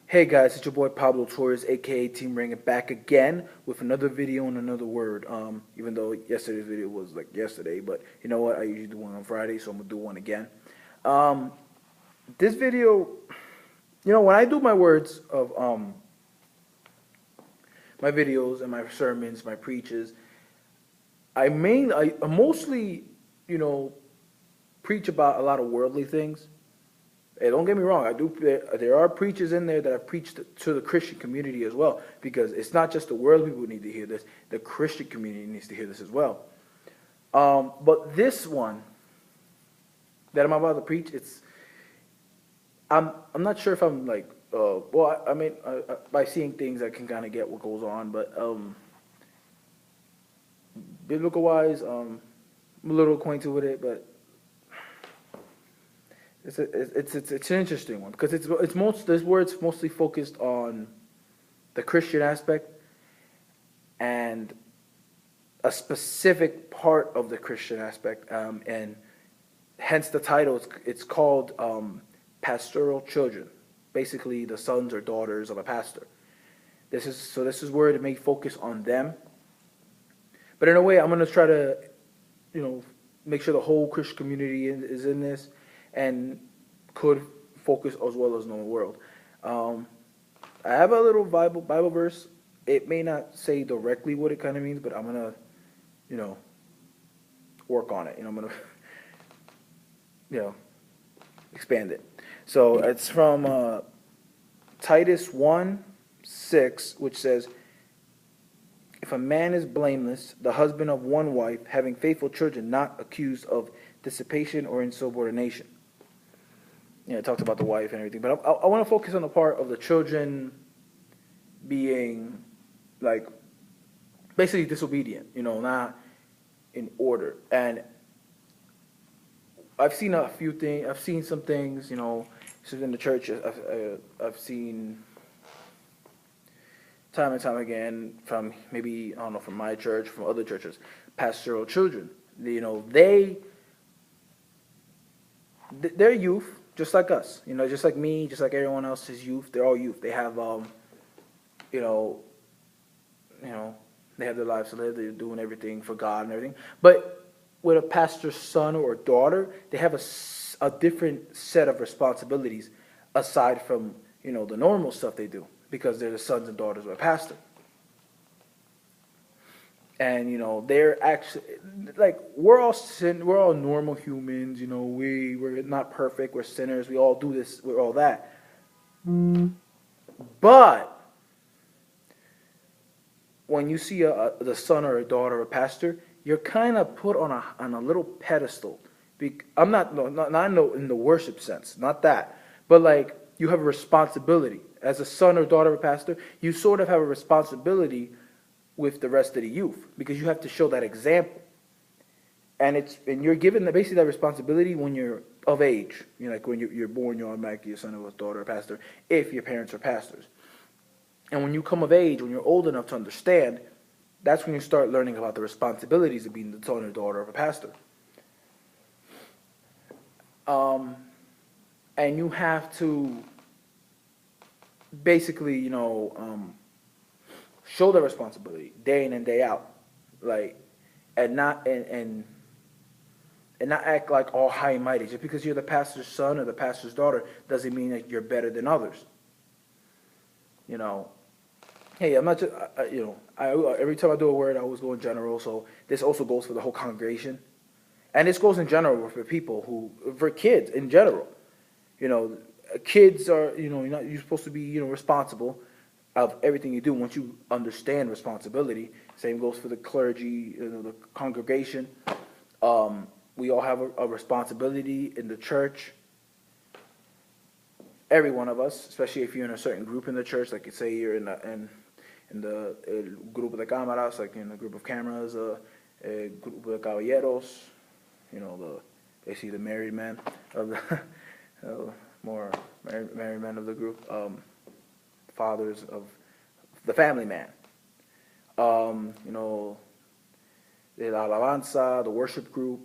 Hey guys, it's your boy Pablo Torres, aka Team Ring, and back again with another video and another word. Even though yesterday's video was like yesterday, but you know what? I usually do one on Friday, so I'm gonna do one again. Um, this video, when I do my words of my videos and my sermons, my preaches, I mostly, you know, preach about a lot of worldly things. Hey, don't get me wrong. I do. There are preachers in there that have preached to the Christian community as well, because it's not just the world people need to hear this. The Christian community needs to hear this as well. But this one that I'm about to preach, I'm not sure if I'm like by seeing things I can kind of get what goes on, but biblical wise, I'm a little acquainted with it, but it's an interesting one because this word's mostly focused on the Christian aspect and a specific part of the Christian aspect, and hence the title. It's called Pastoral Children, basically the sons or daughters of a pastor. This is where it may focus on them, but in a way, I'm going to try to, make sure the whole Christian community is in this, and could focus as well as know the world. I have a little Bible verse. It may not say directly what it kind of means, but I'm gonna, work on it. I'm gonna, expand it. So it's from Titus 1:6, which says, "If a man is blameless, the husband of one wife, having faithful children, not accused of dissipation or insubordination." It talks about the wife and everything, but I want to focus on the part of the children being, like, basically disobedient, not in order. And I've seen a few things. I've seen some things, in the church. I've seen time and time again from maybe, I don't know, from my church, from other churches, pastoral children. They're youth. Just like us, just like me, just like everyone else is youth. They're all youth. They have, they have their lives to live. They're doing everything for God and everything. But with a pastor's son or daughter, they have a different set of responsibilities aside from, the normal stuff they do, because they're the sons and daughters of a pastor. And they're actually, like, we're all normal humans. We're not perfect. We're sinners. We all do this. We're all that. But when you see the son or a daughter of a pastor, you're kind of put on a little pedestal. I'm not in the worship sense, not that, but like, you have a responsibility as a son or daughter of a pastor. You sort of have a responsibility with the rest of the youth, because you have to show that example, and you're given basically that responsibility when you're of age. Like when you're born, you're automatically a son or a daughter or a pastor if your parents are pastors. And when you come of age, when you're old enough to understand, that's when you start learning about the responsibilities of being the son or daughter of a pastor. And you have to basically, show the responsibility day in and day out, like, and not act like all high and mighty. Just because you're the pastor's son or the pastor's daughter doesn't mean that you're better than others. Hey, I'm not just, every time I do a word, I always go in general. So this also goes for the whole congregation, and this goes in general for people for kids in general. Kids are, you're supposed to be, responsible of everything you do once you understand responsibility. Same goes for the clergy, the congregation. We all have a responsibility in the church. Every one of us, especially if you're in a certain group in the church, like say you're in the grupo de cámaras, like in the group of cameras, grupo de caballeros, basically the married men of the more married men of the group. Fathers of the family man, the alabanza, the worship group,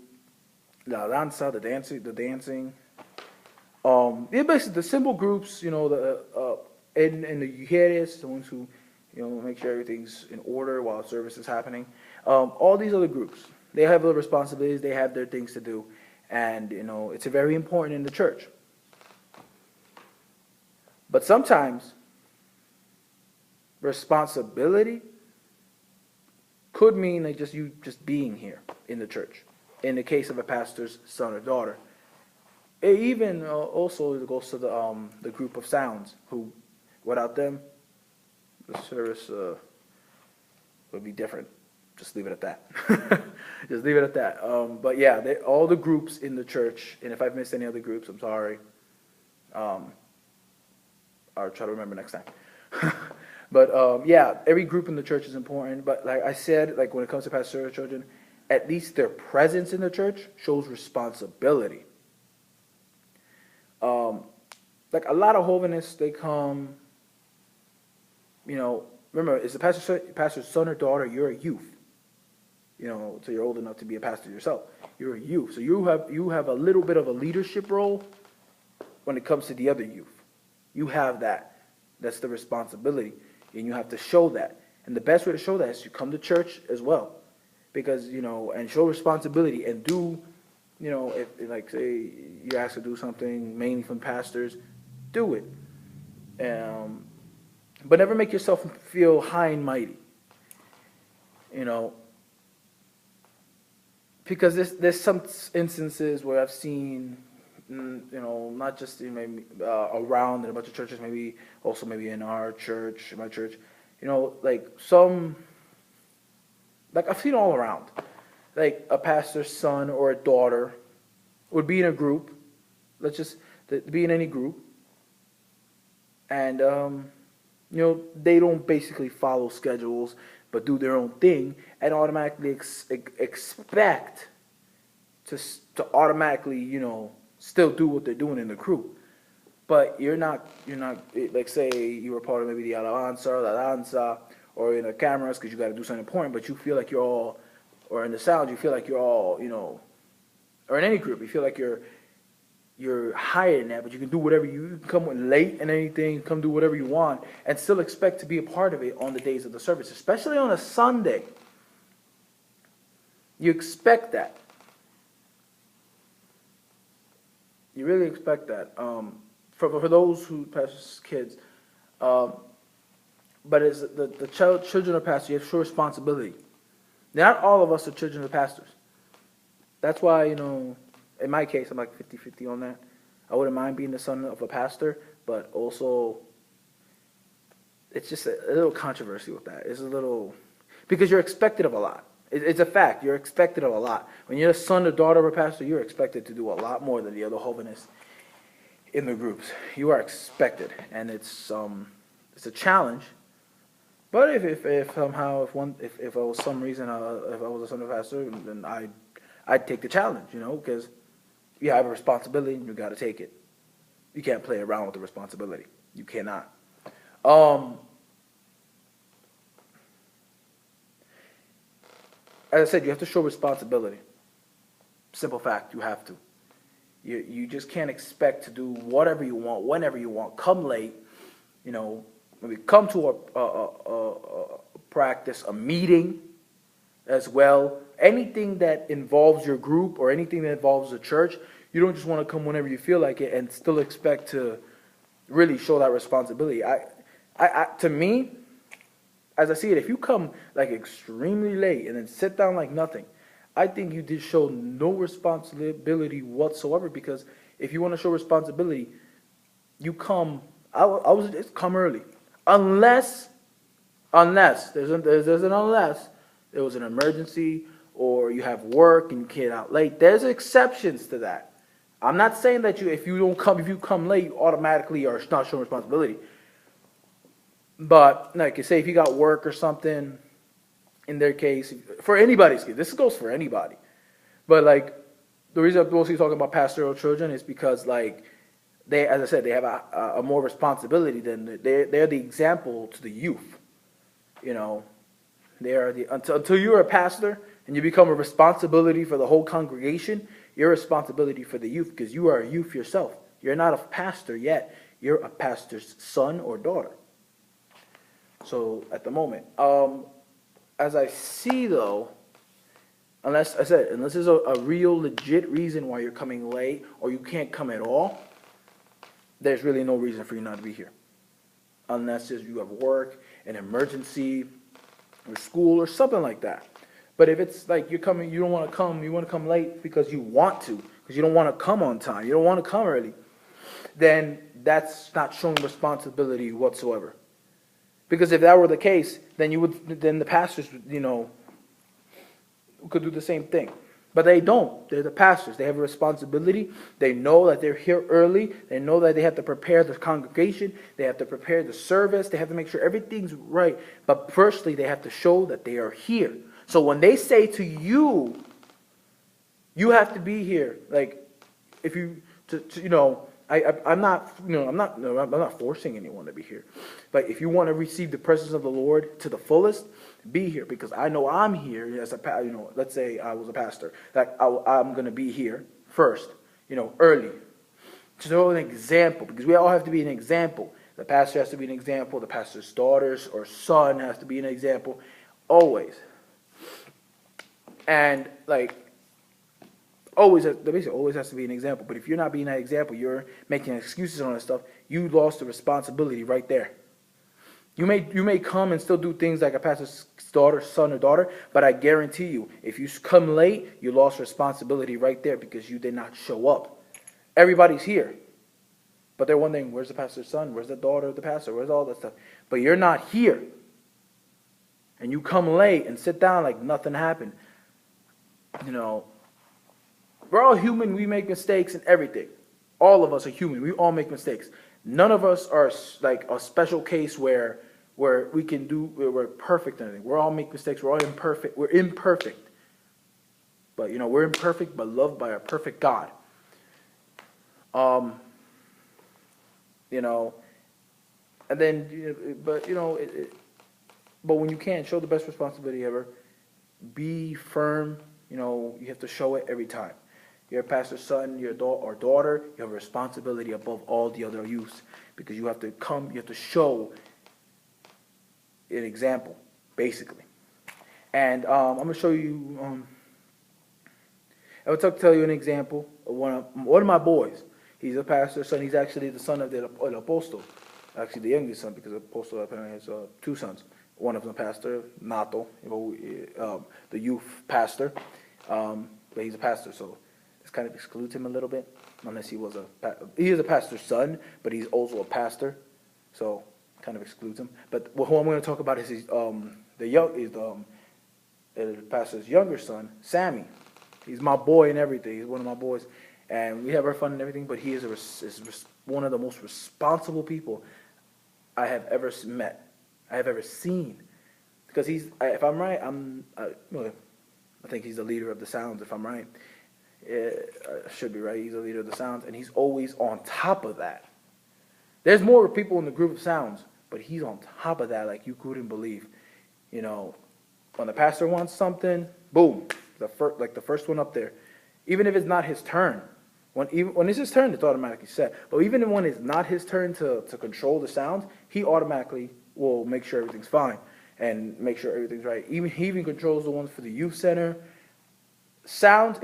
la danza, the dancing, basically the symbol groups, and the Mujeres, the ones who, make sure everything's in order while service is happening. All these other groups, they have their responsibilities, they have their things to do, and, it's very important in the church. But sometimes responsibility could mean like you just being here in the church. In the case of a pastor's son or daughter, it even also goes to the group of sounds who, without them, the service would be different. Just leave it at that. Just leave it at that. But yeah, all the groups in the church, and if I've missed any other groups, I'm sorry. I'll try to remember next time. But yeah, every group in the church is important. But like I said, like when it comes to pastoral children, at least their presence in the church shows responsibility. Like a lot of Hovenists, they come, remember, it's the pastor's son or daughter, you're a youth. So you're old enough to be a pastor yourself. You're a youth. So you have a little bit of a leadership role when it comes to the other youth. You have that. That's the responsibility. And you have to show that. And the best way to show that is to come to church as well. Because, and show responsibility and do, if like say you're asked to do something mainly from pastors, do it. But never make yourself feel high and mighty. Because there's some instances where I've seen, not just around in a bunch of churches, maybe also maybe in our church, my church, like I've seen all around, like a pastor's son or a daughter would be in a group, let's just be in any group, and they don't basically follow schedules, but do their own thing, and automatically expect to automatically, still do what they're doing in the group. But you're not, like say you were part of maybe the alabanza or la danza, or in the cameras because you got to do something important, but you feel like you're all, or in the sound, you feel like you're all, or in any group, you feel like you're higher than that, but you can do whatever you can come in late and anything, come do whatever you want, and still expect to be a part of it on the days of the service, especially on a Sunday. You expect that. You really expect that. For those who pastor kids, but as the children of pastors, you have to show responsibility. Not all of us are children of pastors. That's why, in my case, I'm like 50-50 on that. I wouldn't mind being the son of a pastor, but also it's just a little controversy with that. It's a little, because you're expected of a lot. It's a fact. You're expected of a lot. When you're the son or daughter of a pastor, you're expected to do a lot more than the other Hovenists in the groups. You are expected, and it's a challenge. But if somehow if I was some reason if I was a son of a pastor, then I'd take the challenge, because you have a responsibility and you got to take it. You can't play around with the responsibility. You cannot. As I said, you have to show responsibility. Simple fact, you have to. You just can't expect to do whatever you want, whenever you want. Come late, maybe come to a practice, a meeting as well. Anything that involves your group or anything that involves the church, you don't just want to come whenever you feel like it and still expect to really show that responsibility. To me, as I see it, if you come like extremely late and then sit down like nothing, I think you did show no responsibility whatsoever, because if you want to show responsibility, you come, I was just come early. Unless there's an unless there was an emergency or you have work and you can't out late. There's exceptions to that. I'm not saying that if you come late, you automatically are not showing responsibility. But like you say, if you got work or something, in their case, for anybody's case, this goes for anybody. But like the reason I'm mostly talking about pastoral children is because like they, as I said, they have a more responsibility than they're the example to the youth. They are until you're a pastor and you become a responsibility for the whole congregation, you're a responsibility for the youth because you are a youth yourself. You're not a pastor yet. you're a pastor's son or daughter. So at the moment, as I see though, unless there's a real legit reason why you're coming late or you can't come at all, there's really no reason for you not to be here. Unless you have work, an emergency, or school, or something like that. But if it's like you're coming, you don't want to come, you want to come late because you want to, because you don't want to come on time, you don't want to come early, then that's not showing responsibility whatsoever. Because if that were the case, then the pastors, could do the same thing. But they don't. They're the pastors. They have a responsibility. They know that they're here early. They know that they have to prepare the congregation. They have to prepare the service. They have to make sure everything's right. But firstly, they have to show that they are here. So when they say to you, you have to be here. Like, if you, I'm not forcing anyone to be here. But if you want to receive the presence of the Lord to the fullest, be here, because I know I'm here as let's say I was a pastor, that I'm going to be here first, early, to show an example, because we all have to be an example. The pastor has to be an example. The pastor's daughters or son has to be an example, always. And always has to be an example. But if you're not being that example, you're making excuses on that stuff, you lost the responsibility right there. You may come and still do things like a pastor's daughter, son, or daughter, but I guarantee you, if you come late, you lost responsibility right there because you did not show up. Everybody's here, but they're wondering, where's the pastor's son? Where's the daughter of the pastor? Where's all that stuff? But you're not here. And you come late and sit down like nothing happened. We're all human. We make mistakes and everything. All of us are human. We all make mistakes. None of us are like a special case where we're perfect and everything. We all make mistakes. We're all imperfect. We're imperfect. But, we're imperfect but loved by a perfect God. And then, but when you can, show the best responsibility ever. Be firm. You have to show it every time. You're a pastor's son, your or daughter, you have a responsibility above all the other youths, because you have to show an example, basically. And I'm going to show you, I would tell you an example of one of my boys. He's a pastor's son. He's actually the son of the apostle, actually the youngest son, because the apostle apparently has two sons. One of them a pastor, Nato, the youth pastor, but he's a pastor, so this kind of excludes him a little bit, unless he is a pastor's son, but he's also a pastor, so kind of excludes him. But who I'm going to talk about is the pastor's younger son, Sammy. He's my boy and everything. He's one of my boys, and we have our fun and everything. But he is one of the most responsible people I have ever met. I have ever seen, because if I'm right, I think he's the leader of the Sounds. If I'm right, I should be right. He's the leader of the Sounds, and he's always on top of that. There's more people in the group of Sounds, but he's on top of that like you couldn't believe. When the pastor wants something, boom, the first one up there. Even if it's not his turn, when it's his turn, it's automatically set. But even when it's not his turn to control the Sounds, he automatically will make sure everything's fine and make sure everything's right. He even controls the ones for the youth center. Sounds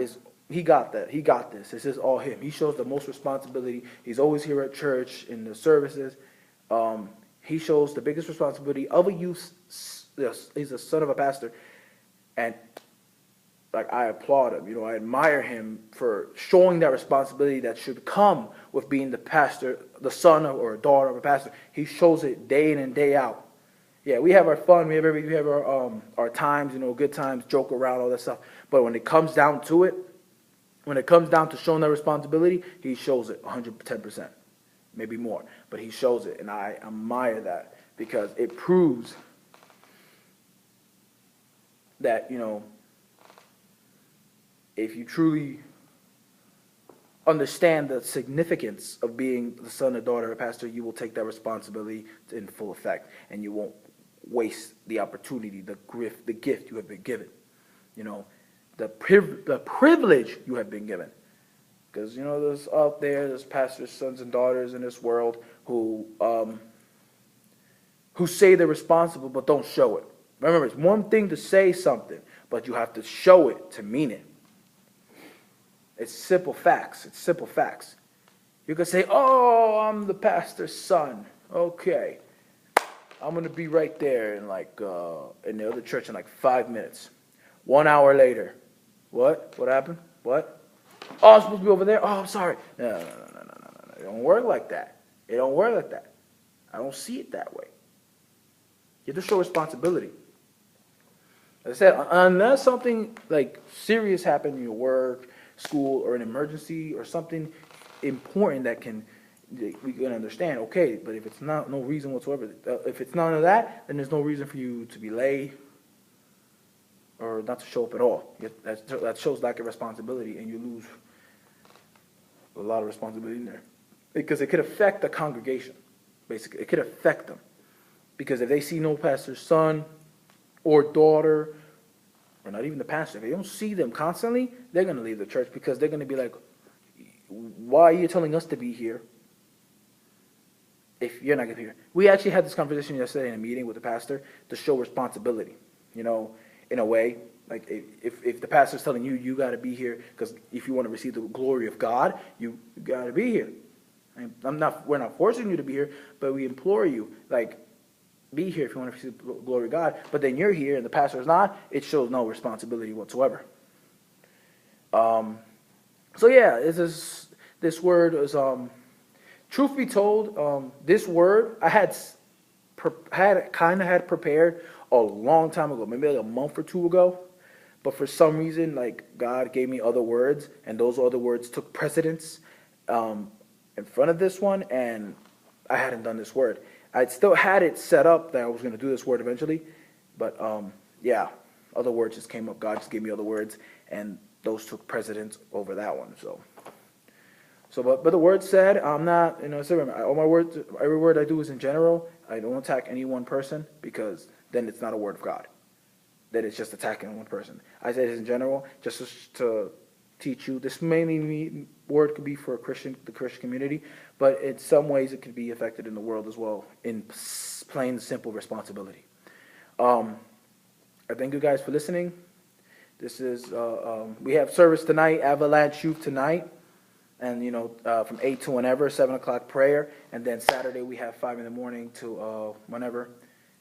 he got that. He got this. This is all him. He shows the most responsibility. He's always here at church in the services. He shows the biggest responsibility of a youth. He's the son of a pastor, and I applaud him. I admire him for showing that responsibility that should come with being the pastor, the son or daughter of a pastor. He shows it day in and day out. Yeah, we have our fun. We have our times, good times, joke around, all that stuff. But when it comes down to it, when it comes down to showing that responsibility, he shows it 110%, maybe more. But he shows it, and I admire that, because it proves that, if you truly understand the significance of being the son or daughter of a pastor, you will take that responsibility in full effect, and you won't waste the opportunity, the gift you have been given, the privilege you have been given. Because, there's pastors' sons and daughters in this world who say they're responsible but don't show it. Remember, it's one thing to say something, but you have to show it to mean it. It's simple facts. It's simple facts. You can say, "Oh, I'm the pastor's son. Okay, I'm gonna be right there in in the other church in 5 minutes." 1 hour later, what? What happened? What? Oh, I'm supposed to be over there. Oh, I'm sorry. No. It don't work like that. It don't work like that. I don't see it that way. You have to show responsibility. As I said, unless something serious happened in your work, school, or an emergency or something important we can understand, okay, but if it's not, no reason whatsoever, if it's none of that, then there's no reason for you to be late or not to show up at all. That shows lack of responsibility, and you lose a lot of responsibility in there. Because it could affect the congregation, basically. It could affect them. Because if they see no pastor's son or daughter, or not even the pastor, if they don't see them constantly, they're going to leave the church because they're going to be like, "Why are you telling us to be here if you're not going to be here?" We actually had this conversation yesterday in a meeting with the pastor to show responsibility, in a way. Like if the pastor's telling you, you got to be here because if you want to receive the glory of God, you got to be here. We're not forcing you to be here, but we implore you, be here if you want to receive the glory of God. But then you're here and the pastor's not. It shows no responsibility whatsoever. So yeah, this word is, truth be told, this word I had prepared a long time ago, maybe a month or two ago. But for some reason, God gave me other words, and those other words took precedence in front of this one, and I hadn't done this word. I still had it set up that I was going to do this word eventually, but other words just came up. God just gave me other words, and those took precedence over that one. But the word said, I'm not, all my words, every word I do is in general. I don't attack any one person because then it's not a word of God. Then it's just attacking one person. I said it in general, just to teach you. This mainly word could be for the Christian community, but in some ways it could be affected in the world as well, in plain, simple responsibility. I thank you guys for listening. This is, we have service tonight, Avalanche Youth tonight, and, from 8 to whenever, 7 o'clock prayer, and then Saturday we have 5 in the morning to whenever,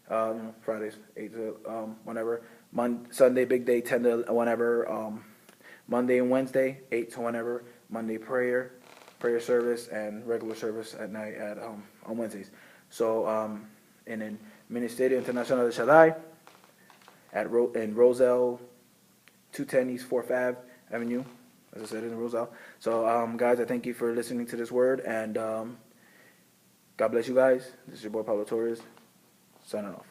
Fridays, 8 to whenever, Sunday, big day, 10 to whenever, Monday and Wednesday, 8 to whenever, Monday prayer service, and regular service at night on Wednesdays. So, in Ministerio Internacional de Shaddai, in Roselle, 210 East 4th Ave Avenue, as I said, in Roselle. So, guys, I thank you for listening to this word, and God bless you guys. This is your boy Pablo Torres, signing off.